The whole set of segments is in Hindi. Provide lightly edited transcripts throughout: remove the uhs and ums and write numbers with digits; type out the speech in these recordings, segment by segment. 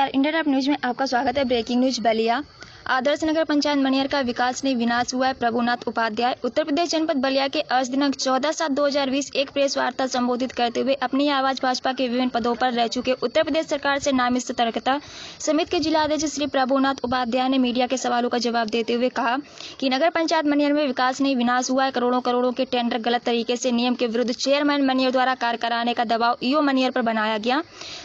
नमस्कार, इंडियन अप न्यूज में आपका स्वागत है। Breaking news Ballia. आदर्श नगर पंचायत मनियर का विकास नहीं विनाश हुआ है। प्रभुनाथ उपाध्याय उत्तर प्रदेश जनपद बलिया के आज दिनांक 14/7/2020 एक प्रेस वार्ता संबोधित करते हुए अपनी आवाज भाजपा के विभिन्न पदों पर रह चुके उत्तर प्रदेश सरकार से नामित सतर्कता समिति के जिलाध्यक्ष श्री प्रभुनाथ उपाध्याय ने मीडिया के सवालों का जवाब देते हुए कहा कि नगर पंचायत मनियर में विकास नहीं विनाश हुआ है। करोड़ों के टेंडर गलत तरीके से नियम के विरुद्ध चेयरमैन मनियर द्वारा कार्य कराने का दबाव ईओ मनियर पर बनाया गया,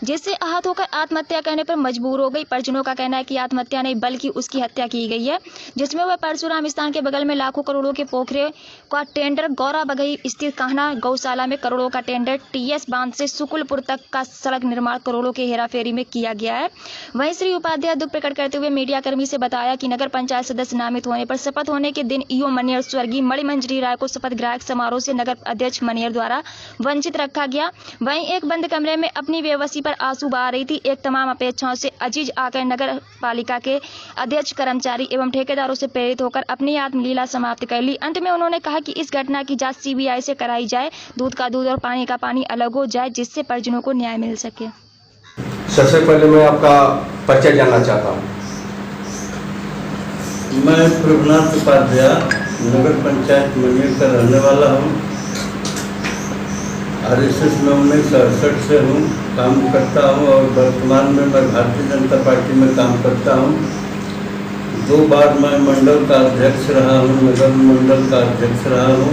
जिससे आहत होकर आत्महत्या करने पर मजबूर हो गई। परिजनों का कहना है कि आत्महत्या नहीं बल्कि उसकी हत्या की गई है, जिसमें वह परशुराम स्थान के बगल में लाखों करोड़ों के पोखरे का टेंडर, गौरा बगई स्थित कान्हा गौशाला में करोड़ों का टेंडर, टीएस बांध से सुकुलपुर तक का सड़क निर्माण करोड़ों के हेराफेरी में किया गया है। वहीं श्री उपाध्याय दुख प्रकट करते हुए मीडिया कर्मी से बताया कि नगर पंचायत सदस्य नामित होने पर शपथ होने के दिन ईओ मनियर स्वर्गीय मणिमंजरी राय को शपथ ग्राहक समारोह से नगर अध्यक्ष मनियर द्वारा वंचित रखा गया। वहीं एक बंद कमरे में अपनी बेबसी पर आंसू बहा रही थी। एक तमाम अपेक्षाओं से अजीज आकर नगर पालिका के अध्यक्ष, कर्मचारी एवं ठेकेदारों से प्रेरित होकर अपनी आत्मलीला समाप्त कर ली। अंत में उन्होंने कहा कि इस घटना की जांच सीबीआई से कराई जाए, दूध का दूध और पानी का पानी अलग हो जाए, जिससे परिजनों को न्याय मिल सके। सबसे पहले मैं आपका परिचय जानना चाहता हूँ। मैं प्रभुनाथ उपाध्याय नगर पंचायत मनियर का रहने वाला हूँ। RSS में 1968 से हूँ, काम करता हूँ और वर्तमान में मैं भारतीय जनता पार्टी में काम करता हूँ। 2 बार मैं मंडल का अध्यक्ष रहा हूँ, नगर मंडल का अध्यक्ष रहा हूँ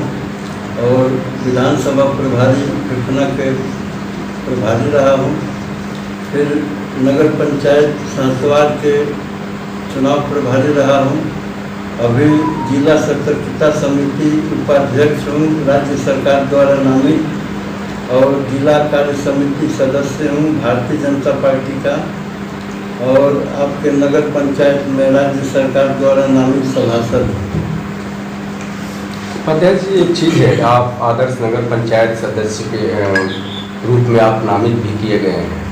और विधानसभा प्रभारी पटना के प्रभारी रहा हूँ। फिर नगर पंचायत संसवार के चुनाव प्रभारी रहा हूँ। अभी जिला सतर्कता समिति उपाध्यक्ष हूँ, राज्य सरकार द्वारा नामित, और जिला कार्य समिति सदस्य हूँ भारतीय जनता पार्टी का, और आपके नगर पंचायत में राज्य सरकार द्वारा नामित सभासद हूँ। अध्यक्ष जी, एक चीज़ है, आप आदर्श नगर पंचायत सदस्य के रूप में आप नामित भी किए गए हैं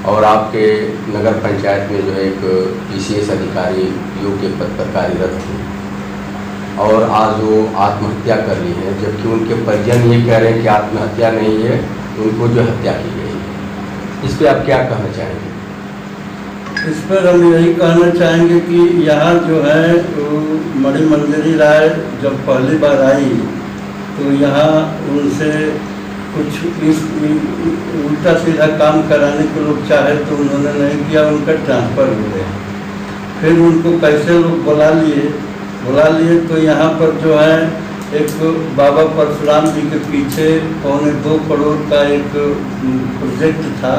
और आपके नगर पंचायत में जो है एक PCS अधिकारी ईओ के पद पर कार्यरत थे और आज वो आत्महत्या कर ली है, जबकि उनके परिजन ये कह रहे हैं कि आत्महत्या नहीं है, उनको जो हत्या की गई है। इस पर आप क्या कहना चाहेंगे? इस पर हम यही कहना चाहेंगे कि यहाँ जो है मणिमंजरी राय जब पहली बार आई तो यहाँ उनसे कुछ इस उल्टा सीधा काम कराने को लोग चाहे तो उन्होंने नहीं किया, उनका ट्रांसफ़र हो गया। फिर उनको कैसे लोग बुला लिए तो यहाँ पर जो है एक बाबा परशुराम जी के पीछे 2.25 करोड़ का एक प्रोजेक्ट था,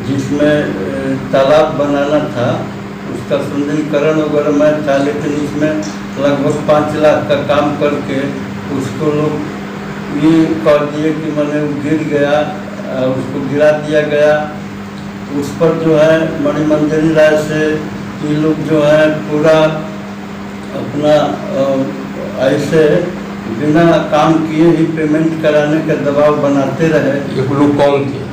जिसमें तालाब बनाना था, उसका सुंदरीकरण वगैरह में था, लेकिन इसमें लगभग 5 लाख का काम करके उसको लोग ये कह दिए कि मैंने गिर गया, उसको गिरा दिया गया। उस पर जो है मणिमंजरी राय से ये लोग जो है पूरा अपना ऐसे बिना काम किए ही पेमेंट कराने का दबाव बनाते रहे। ये लोग कौन थे?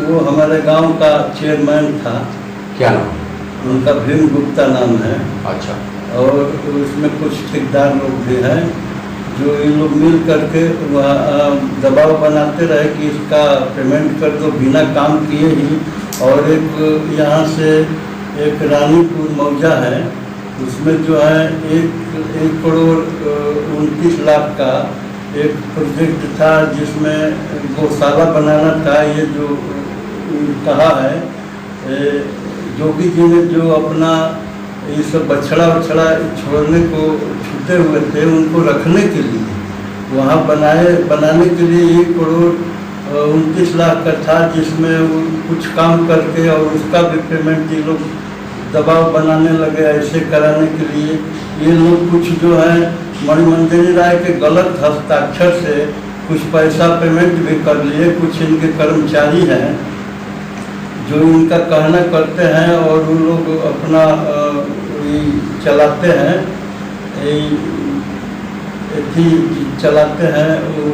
वो हमारे गांव का चेयरमैन था। क्या नाम? उनका भीम गुप्ता नाम है। अच्छा। और उसमें कुछ ठेकेदार लोग भी हैं जो ये लोग मिल करके वहाँ दबाव बनाते रहे कि इसका पेमेंट कर दो बिना काम किए ही। और एक यहाँ से एक रानीपुर मौजा है, उसमें जो है 1 करोड़ 29 लाख का एक प्रोजेक्ट था, जिसमें गौशाला बनाना था। ये जो कहा है जोगी जी ने जो अपना ये सब बछड़ा छोड़ने को छूटे हुए थे, उनको रखने के लिए वहाँ बनाने के लिए 1 करोड़ 29 लाख का था, जिसमें वो कुछ काम करके और उसका भी पेमेंट ये लोग दबाव बनाने लगे ऐसे कराने के लिए। ये लोग कुछ जो है मणिमंजरी राय के गलत हस्ताक्षर से कुछ पैसा पेमेंट भी कर लिए। कुछ इनके कर्मचारी हैं जो इनका कहना करते हैं और वो लोग अपना चलाते हैं, चलाते हैं वो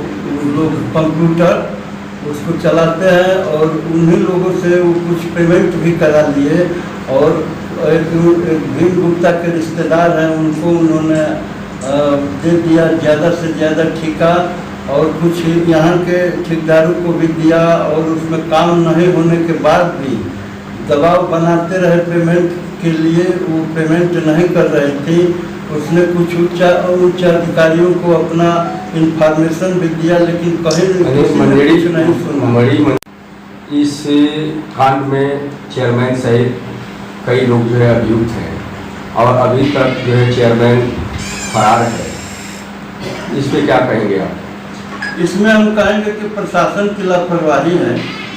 लोग कंप्यूटर उसको चलाते हैं, और उन्हीं लोगों से वो कुछ पेमेंट भी करा लिए। और एक भीम गुप्ता के रिश्तेदार हैं, उनको उन्होंने दे दिया ज़्यादा से ज़्यादा ठेका, और कुछ यहाँ के ठेकेदारों को भी दिया। और उसमें काम नहीं होने के बाद भी दबाव बनाते रहे पेमेंट के लिए, वो पेमेंट नहीं कर रहे थे। उसने कुछ उच्च अधिकारियों को अपना इंफॉर्मेशन भी दिया, लेकिन कहीं कुछ नहीं सुना। इस कांड में चेयरमैन सहित कई लोग जो है अभियुक्त हैं और अभी तक जो है चेयरमैन फरार है। इस पे क्या कहेंगे आप? इसमें हम कहेंगे कि प्रशासन की लापरवाही है।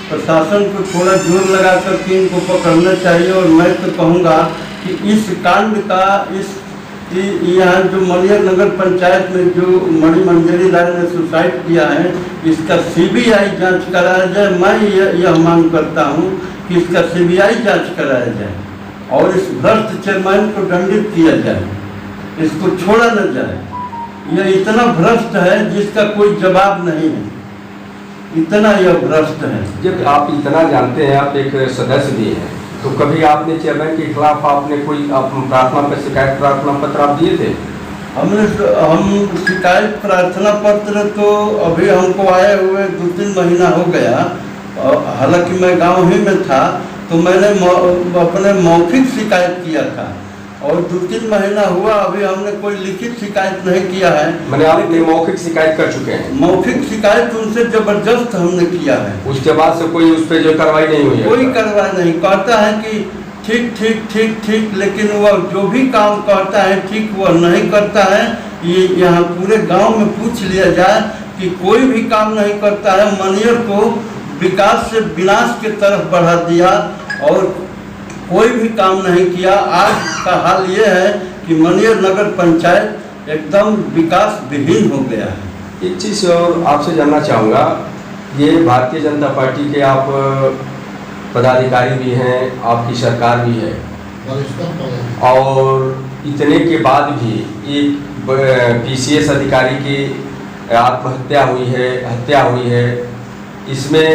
प्रशासन को थोड़ा जोर लगा करके इनको पकड़ना चाहिए। और मैं तो कहूँगा कि इस कांड का यहाँ जो मनियर नगर पंचायत में जो मणिमंजरी लाल ने सुसाइड किया है, इसका सीबीआई जांच कराया जाए। मैं यह मांग करता हूँ कि इसका सीबीआई जांच कराया जाए और इस भ्रष्ट चेयरमैन को दंडित किया जाए, इसको छोड़ा न जाए। यह इतना भ्रष्ट है जिसका कोई जवाब नहीं है, इतना यह भ्रष्ट है। जब आप इतना जानते हैं, आप एक सदस्य भी हैं, तो कभी आपने चेयरमैन के खिलाफ आपने कोई प्रार्थना पर शिकायत प्रार्थना पत्र आप दिए थे? हम शिकायत प्रार्थना पत्र तो अभी हमको आए हुए 2-3 महीना हो गया। हालांकि मैं गांव ही में था, तो मैंने अपने मौखिक शिकायत किया था और 2-3 महीना हुआ, अभी हमने कोई लिखित शिकायत नहीं किया है। मैंने आपने मौखिक शिकायत कर चुके हैं? मौखिक शिकायत उनसे जबरदस्त हमने किया है। उसके बाद से कोई उस पर जो कार्रवाई नहीं हुई है? कोई कार्रवाई नहीं। कहता है कि ठीक ठीक ठीक ठीक, लेकिन वह जो भी काम करता है ठीक वह नहीं करता है। ये यहाँ पूरे गांव में पूछ लिया जाए कि कोई भी काम नहीं करता है। मनियर को विकास से विनाश की तरफ बढ़ा दिया और कोई भी काम नहीं किया। आज का हाल ये है कि मनियर नगर पंचायत एकदम विकास विहीन हो गया है। एक चीज़ और आपसे जानना चाहूँगा, ये भारतीय जनता पार्टी के आप पदाधिकारी भी हैं, आपकी सरकार भी है, और इतने के बाद भी एक पीसीएस अधिकारी की आत्महत्या हुई है, हत्या हुई है, इसमें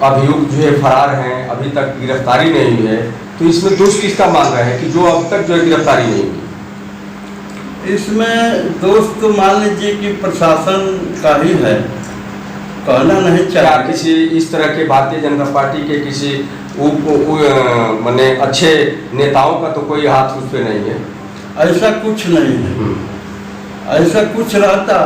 अभियुक्त जो है फरार हैं, अभी तक गिरफ्तारी नहीं हुई है, तो इसमें दोष किसका मान रहा है कि जो अब तक जो है गिरफ्तारी नहीं हुई? इसमें दोष तो मान लीजिए कि प्रशासन का ही है, कहना नहीं क्या चाहिए। किसी इस तरह के भारतीय जनता पार्टी के किसी माने अच्छे नेताओं का तो कोई हाथ उस पर नहीं है? ऐसा कुछ नहीं है। ऐसा कुछ रहता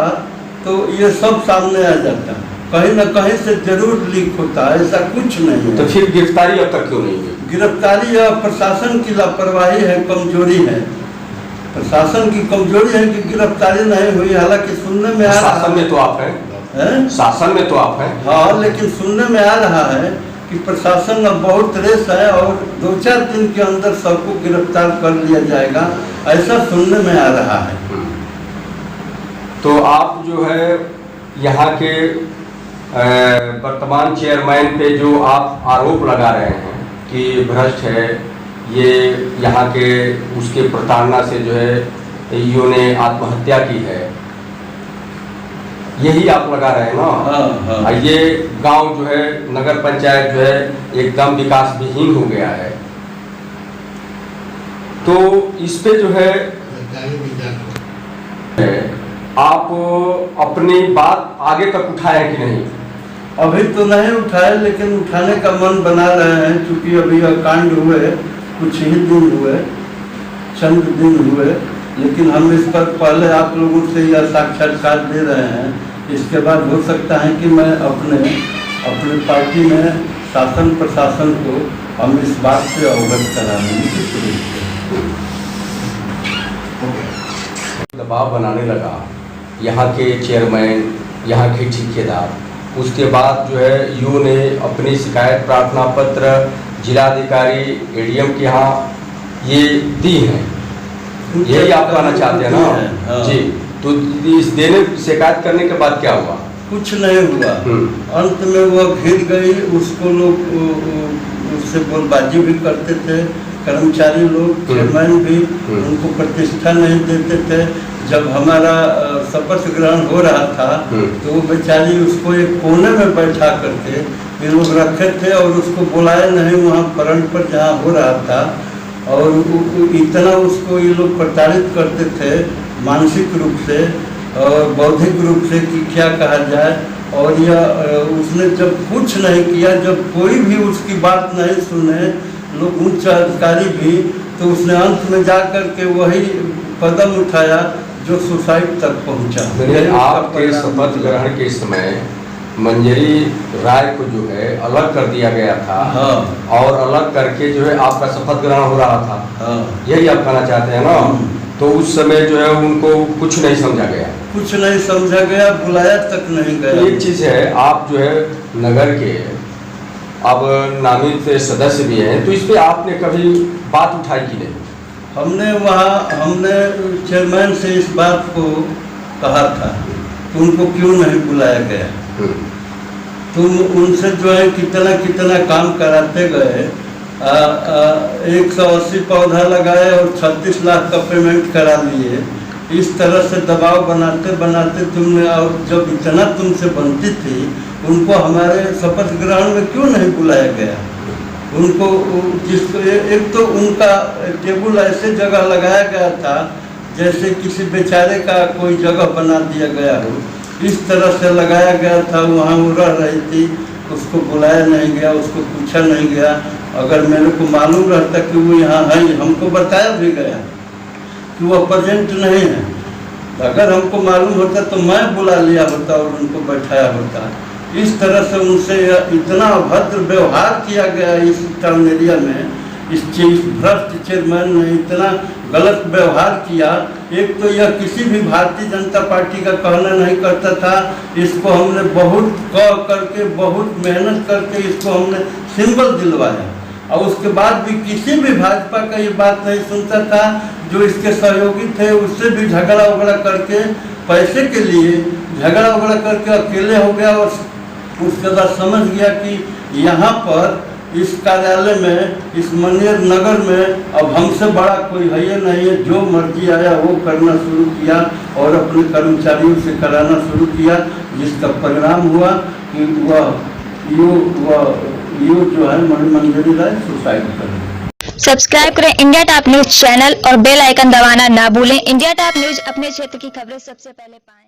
तो ये सब सामने आ जाता, कहीं न कहीं से जरूर लीक होता। ऐसा कुछ नहीं है। तो फिर गिरफ्तारी अब तक क्यों नहीं हुई? गिरफ्तारी या प्रशासन की लापरवाही है, कमजोरी है। प्रशासन की कमजोरी है कि गिरफ्तारी नहीं हुई। हालांकि सुनने में आ रहा है, शासन में तो आप हैं, शासन में तो आप हैं। हाँ, लेकिन सुनने में आ रहा है कि प्रशासन अब बहुत रेस है और 2-4 दिन के अंदर सबको गिरफ्तार कर लिया जाएगा, ऐसा सुनने में आ रहा है। तो आप जो है यहाँ के वर्तमान चेयरमैन पे जो आप आरोप लगा रहे हैं कि भ्रष्ट है, ये यहाँ के उसके प्रताड़ना से जो है ईओ ने आत्महत्या की है, यही आप लगा रहे हैं ना? हाँ। ये गांव जो है नगर पंचायत जो है एकदम विकास विहीन हो गया है, तो इस पे जो है आप अपनी बात आगे तक उठाए कि नहीं? अभी तो नहीं उठाए, लेकिन उठाने का मन बना रहे हैं। क्योंकि अभी कांड हुए कुछ ही दिन हुए, चंद दिन हुए, लेकिन हम इस पर पहले आप लोगों से यह साक्षात्कार दे रहे हैं। इसके बाद हो सकता है कि मैं अपने पार्टी में शासन प्रशासन को हम इस बात से अवगत कराने की कोशिश। दबाव बनाने लगा यहाँ के चेयरमैन, यहाँ के ठेकेदार, उसके बाद जो है ईओ ने अपनी शिकायत प्रार्थना पत्र जिलाधिकारी एडीएम के यहाँ ये दी हैं। यही आप कहना चाहते हैं ना? हाँ। जी, तो इस देने शिकायत करने के बाद क्या हुआ? कुछ नहीं हुआ। अंत में वह घिर गई। उसको लोग उससे बोलबाजी भी करते थे, कर्मचारी लोग, चेयरमैन भी उनको प्रतिष्ठा नहीं देते थे। जब हमारा शपथ ग्रहण हो रहा था तो वो बेचारी उसको एक कोने में बैठा करके ये लोग रखे थे और उसको बुलाए नहीं वहाँ फ्रंट पर जहाँ हो रहा था, और इतना उसको ये लोग प्रताड़ित करते थे मानसिक रूप से और बौद्धिक रूप से कि क्या कहा जाए। और यह उसने जब कुछ नहीं किया, जब कोई भी उसकी बात नहीं सुने, लोग उच्च अधिकारी भी, तो उसने अंत में जा कर के वही कदम उठाया जो सुसाइड तक पहुंचा। मैंने आपके शपथ ग्रहण के समय मंजरी राय को जो है अलग कर दिया गया था। हाँ। और अलग करके जो है आपका शपथ ग्रहण हो रहा था। हाँ। यही आप कहना चाहते हैं ना? तो उस समय जो है उनको कुछ नहीं समझा गया। कुछ नहीं समझा गया, बुलाया तक नहीं गया। एक चीज़ है, आप जो है नगर के अब नामित सदस्य भी हैं, तो इस पे आपने कभी बात उठाई कि नहीं? हमने चेयरमैन से इस बात को कहा था कि उनको क्यों नहीं बुलाया गया। तुम उनसे जो है कितना काम कराते गए, 180 पौधा लगाए और 36 लाख का पेमेंट करा लिए। इस तरह से दबाव बनाते बनाते तुमने, और जब इतना तुमसे बनती थी, उनको हमारे शपथ ग्रहण में क्यों नहीं बुलाया गया? उनको जिसको एक तो उनका टेबल ऐसे जगह लगाया गया था जैसे किसी बेचारे का कोई जगह बना दिया गया हो, इस तरह से लगाया गया था। वहाँ वो रह रही थी, उसको बुलाया नहीं गया, उसको पूछा नहीं गया। अगर मेरे को मालूम रहता कि वो यहाँ है, हमको बताया भी गया कि वो प्रेजेंट नहीं है। अगर हमको मालूम होता तो मैं बुला लिया होता और उनको बैठाया होता। इस तरह से उनसे इतना अभद्र व्यवहार किया गया इस टाउन एरिया में। इस भ्रष्ट चेयरमैन ने इतना गलत व्यवहार किया। एक तो यह किसी भी भारतीय जनता पार्टी का कहना नहीं करता था। इसको हमने बहुत कह करके, बहुत मेहनत करके इसको हमने सिंबल दिलवाया, और उसके बाद भी किसी भी भाजपा का ये बात नहीं सुनता था। जो इसके सहयोगी थे उससे भी झगड़ा उगड़ा करके, पैसे के लिए झगड़ा उगड़ा करके अकेले हो गया। और उसके बाद समझ गया कि यहाँ पर इस कार्यालय में, इस मनेर नगर में अब हमसे बड़ा कोई है ही नहीं है। जो मर्जी आया वो करना शुरू किया और अपने कर्मचारियों से कराना शुरू किया, जिसका परिणाम हुआ कि वह यो जो है मंजरी राय सुसाइड कर गई। सब्सक्राइब करें इंडिया टॉप न्यूज चैनल और बेल आइकन दबाना ना भूलें। इंडिया टॉप न्यूज अपने क्षेत्र की खबरें सबसे पहले पाएं।